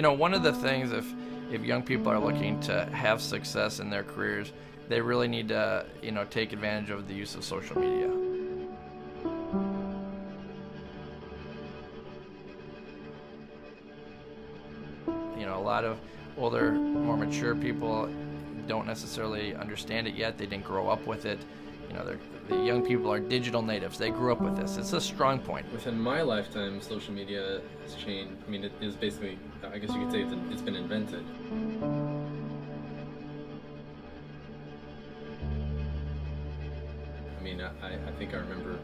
One of the things, if young people are looking to have success in their careers, they really need to, take advantage of the use of social media. A lot of older, more mature people don't necessarily understand it yet. They didn't grow up with it. The young people are digital natives. They grew up with this. It's a strong point. Within my lifetime, social media has changed. I mean, it is basically, I guess you could say it's been invented. I mean, I think I remember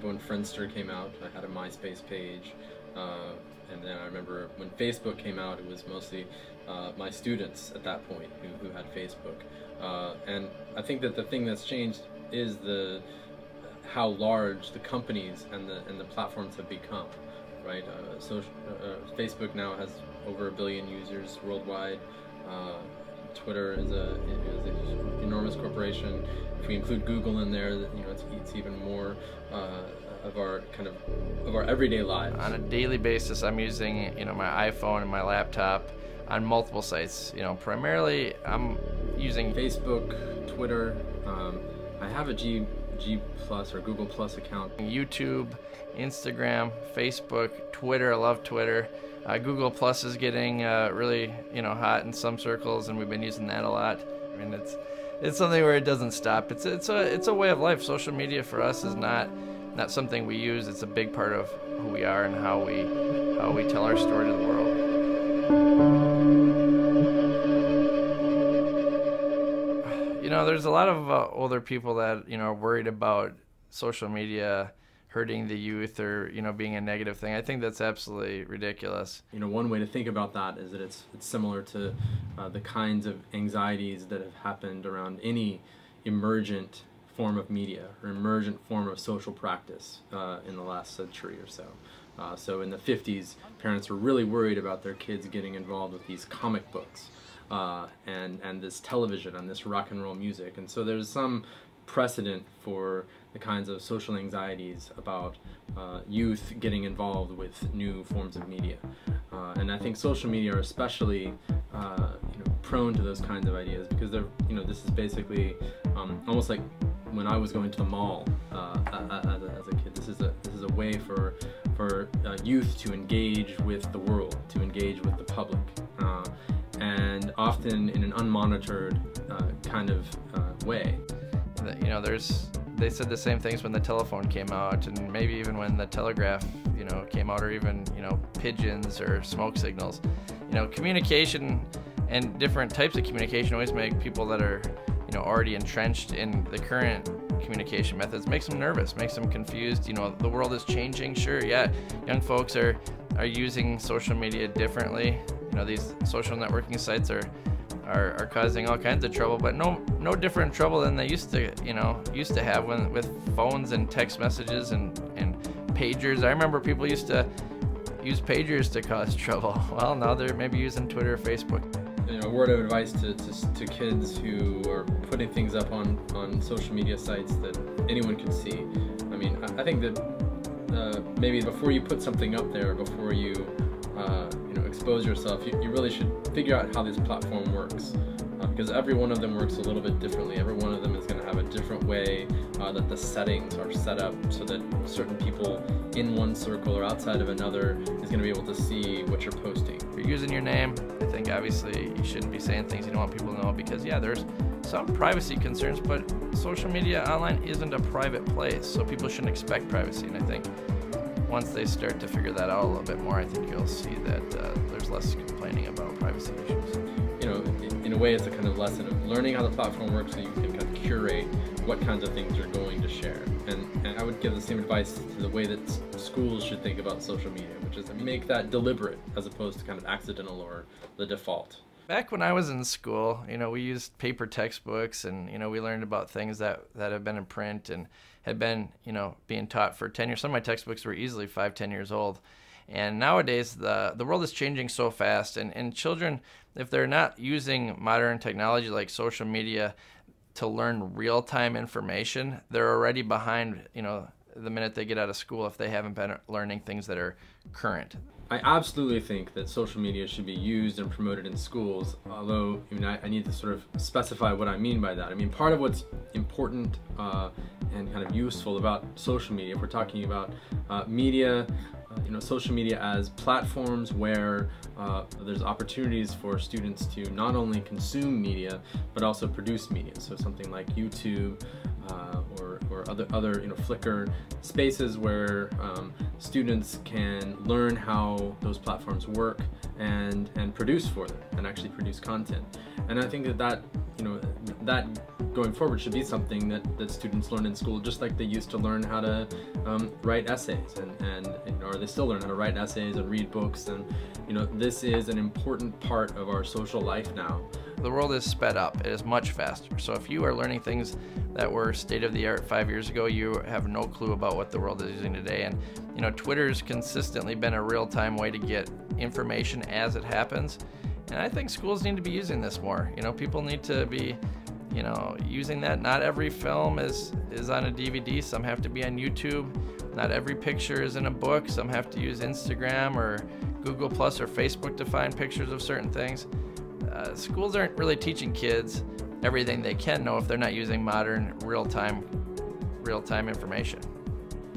when Friendster came out. I had a MySpace page, and then I remember when Facebook came out, it was mostly my students at that point who had Facebook. And I think that the thing that's changed is how large the companies and the platforms have become, right? Facebook now has over 1 billion users worldwide. Twitter is an enormous corporation. If we include Google in there, it's even more of our everyday lives. On a daily basis, I'm using my iPhone and my laptop on multiple sites. Primarily I'm using Facebook, Twitter. I have a G Plus or Google Plus account. YouTube, Instagram, Facebook, Twitter. I love Twitter. Google Plus is getting really hot in some circles, and we've been using that a lot. I mean, it's something where it doesn't stop. It's a way of life. Social media for us is not something we use. It's a big part of who we are and how we tell our story to the world. There's a lot of older people that are worried about social media hurting the youth or being a negative thing. I think that's absolutely ridiculous. One way to think about that is that it's similar to the kinds of anxieties that have happened around any emergent form of media or emergent form of social practice in the last century or so. So in the 50s, parents were really worried about their kids getting involved with these comic books and this television and this rock and roll music. And so there's some precedent for the kinds of social anxieties about youth getting involved with new forms of media. And I think social media are especially prone to those kinds of ideas because they're, this is basically almost like when I was going to the mall as a kid. This is a way for youth to engage with the world, to engage with the public, and often in an unmonitored kind of way. They said the same things when the telephone came out, and maybe even when the telegraph, came out, or even, pigeons or smoke signals. Communication and different types of communication always make people that are, already entrenched in the current communication methods, makes them nervous, makes them confused. The world is changing. Sure, yeah, young folks are using social media differently. These social networking sites are causing all kinds of trouble, but no different trouble than they used to have with phones and text messages and pagers. I remember people used to use pagers to cause trouble. Well, now they're maybe using Twitter or Facebook. A word of advice to kids who are putting things up on social media sites that anyone can see. I mean, I think that maybe before you put something up there, before you expose yourself, you really should figure out how this platform works, because every one of them works a little bit differently. Every one of them is going to have a different way that the settings are set up so that certain people in one circle or outside of another is going to be able to see what you're posting. If you're using your name, I think obviously you shouldn't be saying things you don't want people to know, because yeah, there's some privacy concerns, but social media online isn't a private place, so people shouldn't expect privacy. And I think once they start to figure that out a little bit more, I think you'll see that there's less complaining about privacy issues. In a way, it's a kind of lesson of learning how the platform works so you can kind of curate what kinds of things you're going to share. And I would give the same advice to the way that schools should think about social media, which is make that deliberate as opposed to kind of accidental or the default. Back when I was in school, we used paper textbooks, and we learned about things that have been in print and had been being taught for 10 years. Some of my textbooks were easily 5-10 years old. And nowadays the world is changing so fast, and children, if they're not using modern technology like social media to learn real-time information, they're already behind the minute they get out of school if they haven't been learning things that are current. I absolutely think that social media should be used and promoted in schools, although I need to sort of specify what I mean by that. I mean, part of what's important and kind of useful about social media, if we're talking about media, social media as platforms where there's opportunities for students to not only consume media, but also produce media. So something like YouTube or other Flickr spaces where students can learn how those platforms work and produce for them and actually produce content. And I think that going forward should be something that students learn in school, just like they used to learn how to write essays or they still learn how to write essays and read books. And this is an important part of our social life now. The world is sped up. It is much faster. So if you are learning things that were state of the art 5 years ago, you have no clue about what the world is using today. And Twitter's consistently been a real-time way to get information as it happens. And I think schools need to be using this more. People need to be using that. Not every film is on a DVD. Some have to be on YouTube. Not every picture is in a book. Some have to use Instagram or Google Plus or Facebook to find pictures of certain things. Schools aren't really teaching kids everything they can know if they're not using modern real-time information.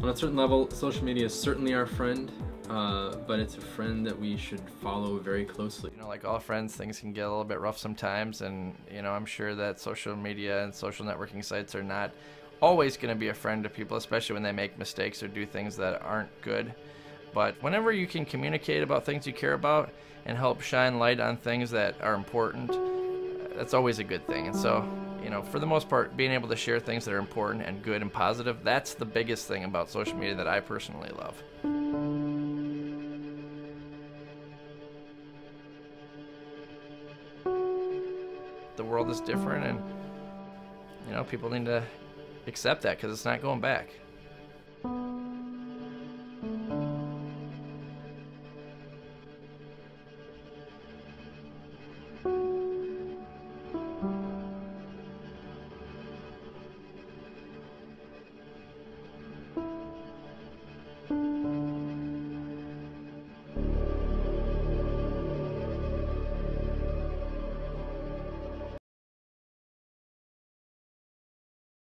On a certain level, social media is certainly our friend, but it's a friend that we should follow very closely. Like all friends, things can get a little bit rough sometimes, and I'm sure that social media and social networking sites are not always going to be a friend to people, especially when they make mistakes or do things that aren't good. But whenever you can communicate about things you care about and help shine light on things that are important, that's always a good thing. And so, for the most part, being able to share things that are important and good and positive, that's the biggest thing about social media that I personally love. The world is different, and people need to accept that because it's not going back.